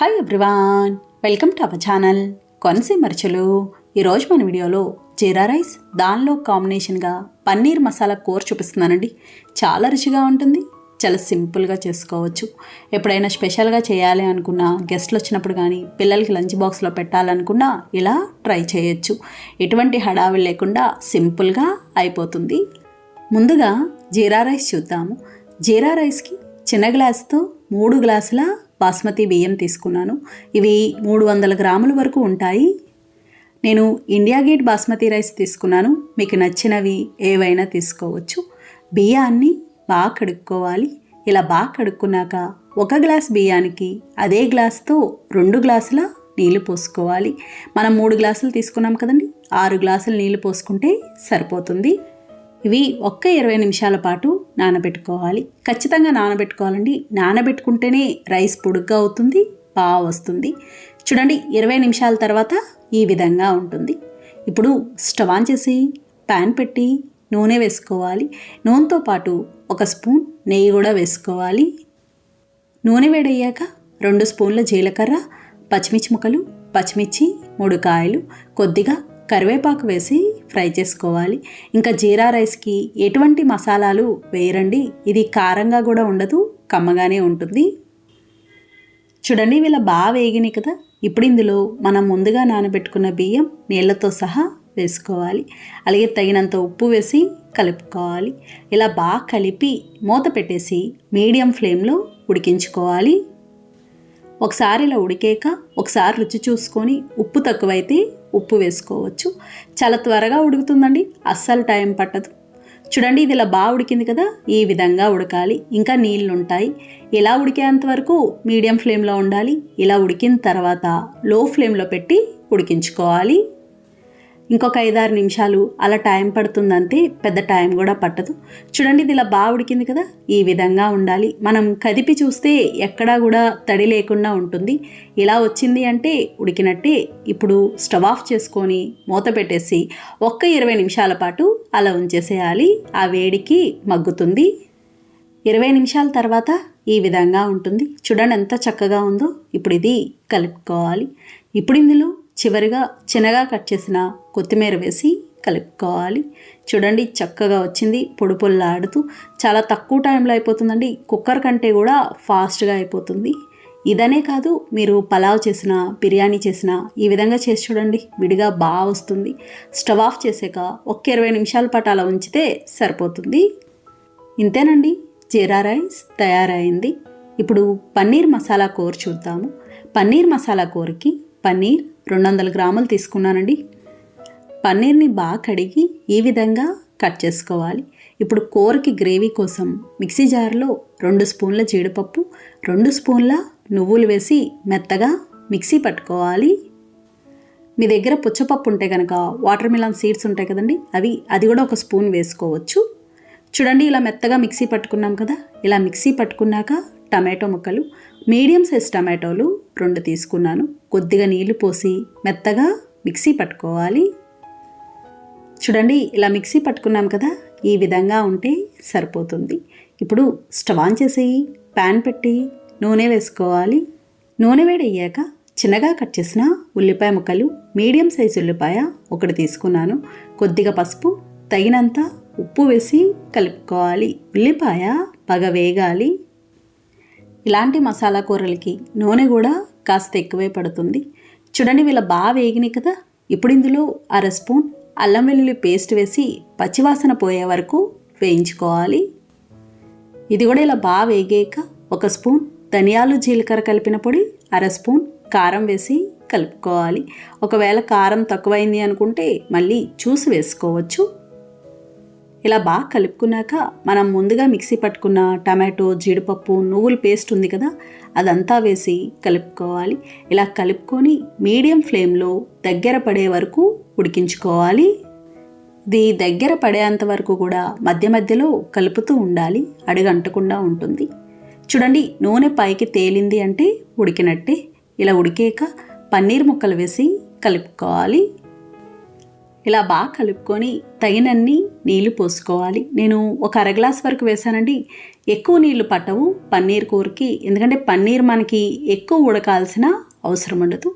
Hi everyone, welcome to our channel Konaseema రుచులు. ఈరోజు మన వీడియోలో జీరా రైస్, దానిలో కాంబినేషన్గా పన్నీర్ మసాలా కూర చూపిస్తున్నానండి. చాలా రుచిగా ఉంటుంది, చాలా సింపుల్గా చేసుకోవచ్చు. ఎప్పుడైనా స్పెషల్గా చేయాలి అనుకున్నా, గెస్ట్లు వచ్చినప్పుడు కానీ పిల్లలకి లంచ్ బాక్స్లో పెట్టాలనుకున్నా ఇలా ట్రై చేయొచ్చు. ఎటువంటి హడావిడి లేకుండా సింపుల్గా అయిపోతుంది. ముందుగా జీరా రైస్ చూద్దాము. జీరా రైస్కి చిన్న గ్లాసుతో 3 గ్లాసుల బాస్మతి బియ్యం తీసుకున్నాను. ఇవి 300 గ్రాముల వరకు ఉంటాయి. నేను ఇండియా గేట్ బాస్మతి రైస్ తీసుకున్నాను. మీకు నచ్చినవి ఏవైనా తీసుకోవచ్చు. బియ్యాన్ని బాగా కడుక్కోవాలి. ఇలా బాగా కడుక్కున్నాక 1 గ్లాస్ బియ్యానికి అదే గ్లాస్తో 2 గ్లాసుల నీళ్లు పోసుకోవాలి. మనం 3 గ్లాసులు తీసుకున్నాం కదండి, 6 గ్లాసులు నీళ్లు పోసుకుంటే సరిపోతుంది. ఇవి 20 నిమిషాల పాటు నానబెట్టుకోవాలి. ఖచ్చితంగా నానబెట్టుకోవాలండి. నానబెట్టుకుంటేనే రైస్ పొడుగ్గా అవుతుంది, బాగా వస్తుంది. చూడండి, 20 నిమిషాల తర్వాత ఈ విధంగా ఉంటుంది. ఇప్పుడు స్టవ్ ఆన్ చేసి ప్యాన్ పెట్టి నూనె వేసుకోవాలి. నూనెతో పాటు 1 స్పూన్ నెయ్యి కూడా వేసుకోవాలి. నూనె వేడయ్యాక 2 స్పూన్ల జీలకర్ర, పచ్చిమిర్చి ముక్కలు, పచ్చిమిర్చి 3 కాయలు, కొద్దిగా కరివేపాకు వేసి ఫ్రై చేసుకోవాలి. ఇంకా జీరా రైస్కి ఎటువంటి మసాలాలు వేయరండి. ఇది కారంగా కూడా ఉండదు, కమ్మగానే ఉంటుంది. చూడండి, ఇలా బాగా వేగినాయి కదా. ఇప్పుడు ఇందులో మనం ముందుగా నానబెట్టుకున్న బియ్యం నీళ్లతో సహా వేసుకోవాలి. అలాగే తగినంత ఉప్పు వేసి కలుపుకోవాలి. ఇలా బాగా కలిపి మూత పెట్టేసి మీడియం ఫ్లేమ్లో ఉడికించుకోవాలి. ఒకసారి ఇలా ఉడికాక ఒకసారి రుచి చూసుకొని ఉప్పు తక్కువైతే ఉప్పు వేసుకోవచ్చు. చాలా త్వరగా ఉడుకుతుందండి, అస్సలు టైం పట్టదు. చూడండి, ఇది ఇలా బాగా ఉడికింది కదా. ఈ విధంగా ఉడకాలి. ఇంకా నీళ్ళు ఉంటాయి. ఇలా ఉడికేంత వరకు మీడియం ఫ్లేమ్లో ఉండాలి. ఇలా ఉడికిన తర్వాత లో ఫ్లేమ్లో పెట్టి ఉడికించుకోవాలి. ఇంకొక 5-6 నిమిషాలు అలా టైం పడుతుందంతే, పెద్ద టైం కూడా పట్టదు. చూడండి, ఇది ఇలా బాగా ఉడికింది కదా. ఈ విధంగా ఉండాలి. మనం కదిపి చూస్తే ఎక్కడా కూడా తడి లేకుండా ఉంటుంది. ఇలా వచ్చింది అంటే ఉడికినట్టే. ఇప్పుడు స్టవ్ ఆఫ్ చేసుకొని మూత పెట్టేసి 20 నిమిషాల పాటు అలా ఉంచేసేయాలి. ఆ వేడికి మగ్గుతుంది. 20 నిమిషాల తర్వాత ఈ విధంగా ఉంటుంది. చూడండి ఎంత చక్కగా ఉందో. ఇప్పుడు ఇది కలుపుకోవాలి. ఇప్పుడు ఇందులో చివరిగా చిన్నగా కట్ చేసిన కొత్తిమీర వేసి కలుపుకోవాలి. చూడండి, చక్కగా వచ్చింది, పొడి పొల్లాడుతూ. చాలా తక్కువ టైంలో అయిపోతుందండి. కుక్కర్ కంటే కూడా ఫాస్ట్గా అయిపోతుంది. ఇదనే కాదు, మీరు పలావ్ చేసినా, బిర్యానీ చేసినా ఈ విధంగా చేసి చూడండి, విడిగా బాగా వస్తుంది. స్టవ్ ఆఫ్ చేసాక 20 నిమిషాల పాటు అలా ఉంచితే సరిపోతుంది. ఇంతేనండి, జీరా రైస్ తయారైంది. ఇప్పుడు పన్నీర్ మసాలా కూర చూద్దాము. పన్నీర్ మసాలా కూరకి పన్నీర్ 200 గ్రాములు తీసుకున్నానండి. పన్నీర్ని బాగా కడిగి ఈ విధంగా కట్ చేసుకోవాలి. ఇప్పుడు కూరకి గ్రేవీ కోసం మిక్సీ జార్లో 2 స్పూన్ల జీడిపప్పు, 2 స్పూన్ల నువ్వులు వేసి మెత్తగా మిక్సీ పట్టుకోవాలి. మీ దగ్గర పుచ్చపప్పు ఉంటే కనుక వాటర్ మిలన్ సీడ్స్ ఉంటాయి కదండి, అది కూడా 1 స్పూన్ వేసుకోవచ్చు. చూడండి, ఇలా మెత్తగా మిక్సీ పట్టుకున్నాం కదా. ఇలా మిక్సీ పట్టుకున్నాక టమాటో ముక్కలు, మీడియం సైజ్ టమాటోలు 2 తీసుకున్నాను. కొద్దిగా నీళ్లు పోసి మెత్తగా మిక్సీ పట్టుకోవాలి. చూడండి, ఇలా మిక్సీ పట్టుకున్నాం కదా. ఈ విధంగా ఉంటే సరిపోతుంది. ఇప్పుడు స్టవ్ ఆన్ చేసి ప్యాన్ పెట్టి నూనె వేసుకోవాలి. నూనె వేడయ్యాక చిన్నగా కట్ చేసిన ఉల్లిపాయ ముక్కలు, మీడియం సైజు ఉల్లిపాయ 1 తీసుకున్నాను. కొద్దిగా పసుపు, తగినంత ఉప్పు వేసి కలుపుకోవాలి. ఉల్లిపాయ బాగా వేగాలి. ఇలాంటి మసాలా కూరలకి నూనె కూడా కాస్త ఎక్కువే పడుతుంది. చూడండి, వీళ్ళ బాగా వేగినాయి కదా. ఇప్పుడు ఇందులో 1/2 స్పూన్ అల్లం వెల్లుల్లి పేస్ట్ వేసి పచ్చివాసన పోయే వరకు వేయించుకోవాలి. ఇది కూడా ఇలా బాగా వేగాక 1 స్పూన్ ధనియాలు జీలకర్ర కలిపిన పొడి, 1/2 స్పూన్ కారం వేసి కలుపుకోవాలి. ఒకవేళ కారం తక్కువైంది అనుకుంటే మళ్ళీ చూసి వేసుకోవచ్చు. ఇలా బాగా కలుపుకున్నాక మనం ముందుగా మిక్సీ పట్టుకున్న టమాటో, జీడిపప్పు, నువ్వుల పేస్ట్ ఉంది కదా, అదంతా వేసి కలుపుకోవాలి. ఇలా కలుపుకొని మీడియం ఫ్లేమ్లో దగ్గర పడే వరకు ఉడికించుకోవాలి. ఇది దగ్గర పడేంత వరకు కూడా మధ్య మధ్యలో కలుపుతూ ఉండాలి, అడుగంటకుండా ఉంటుంది. చూడండి, నూనె పైకి తేలింది అంటే ఉడికినట్టే. ఇలా ఉడికాక పన్నీర్ ముక్కలు వేసి కలుపుకోవాలి. ఇలా బాగా కలుపుకొని తగినన్ని నీళ్లు పోసుకోవాలి. నేను ఒక అర గ్లాస్ వరకు వేసానండి. ఎక్కువ నీళ్లు పట్టవు పన్నీర్ కూరకి, ఎందుకంటే పన్నీర్ మనకి ఎక్కువ ఉడకాల్సిన అవసరం ఉండదు.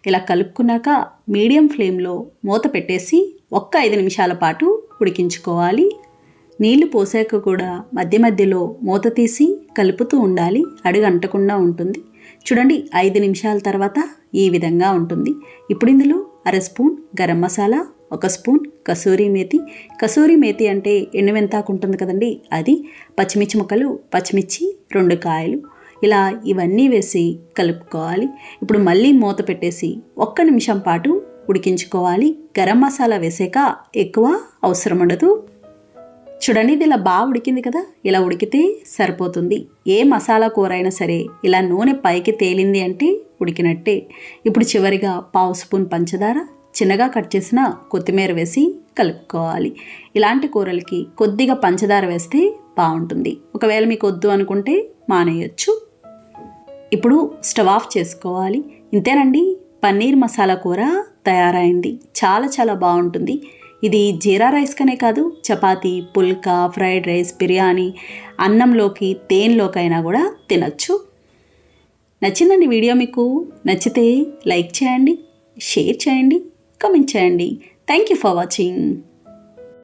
ఇలా కలుపుకున్నాక మీడియం ఫ్లేమ్లో మూత పెట్టేసి 5 నిమిషాల పాటు ఉడికించుకోవాలి. నీళ్లు పోసాక కూడా మధ్య మధ్యలో మూత తీసి కలుపుతూ ఉండాలి, అడుగు అంటకుండా ఉంటుంది. చూడండి 5 నిమిషాల తర్వాత ఈ విధంగా ఉంటుంది. ఇప్పుడు ఇందులో అర స్పూన్ గరం మసాలా, 1 స్పూన్ కసూరి మేతి అంటే ఎండుమెంతాకు ఉంటుంది కదండి, అది, పచ్చిమిర్చి ముక్కలు, పచ్చిమిర్చి 2 కాయలు, ఇలా ఇవన్నీ వేసి కలుపుకోవాలి. ఇప్పుడు మళ్ళీ మూత పెట్టేసి 1 నిమిషం పాటు ఉడికించుకోవాలి. గరం మసాలా వేసాక ఎక్కువ అవసరం ఉండదు. చూడండి ఇది ఇలా బాగా ఉడికింది కదా, ఇలా ఉడికితే సరిపోతుంది. ఏ మసాలా కూర అయినా సరే ఇలా నూనె పైకి తేలింది అంటే ఉడికినట్టే. ఇప్పుడు చివరిగా 1/2 స్పూన్ పంచదార, చిన్నగా కట్ చేసిన కొత్తిమీర వేసి కలుపుకోవాలి. ఇలాంటి కూరలకి కొద్దిగా పంచదార వేస్తే బాగుంటుంది. ఒకవేళ మీకు వద్దు అనుకుంటే మానేయచ్చు. ఇప్పుడు స్టవ్ ఆఫ్ చేసుకోవాలి. ఇంతేనండి, పన్నీర్ మసాలా కూర తయారైంది. చాలా చాలా బాగుంటుంది. ఇది జీరా రైస్కనే కాదు, చపాతీ, పుల్కా, ఫ్రైడ్ రైస్, బిర్యానీ, అన్నంలోకి, దేనిలోకైనా కూడా తినచ్చు. నచ్చిందండి వీడియో? మీకు నచ్చితే లైక్ చేయండి, షేర్ చేయండి, కామెంట్ చేయండి. Thank you for watching.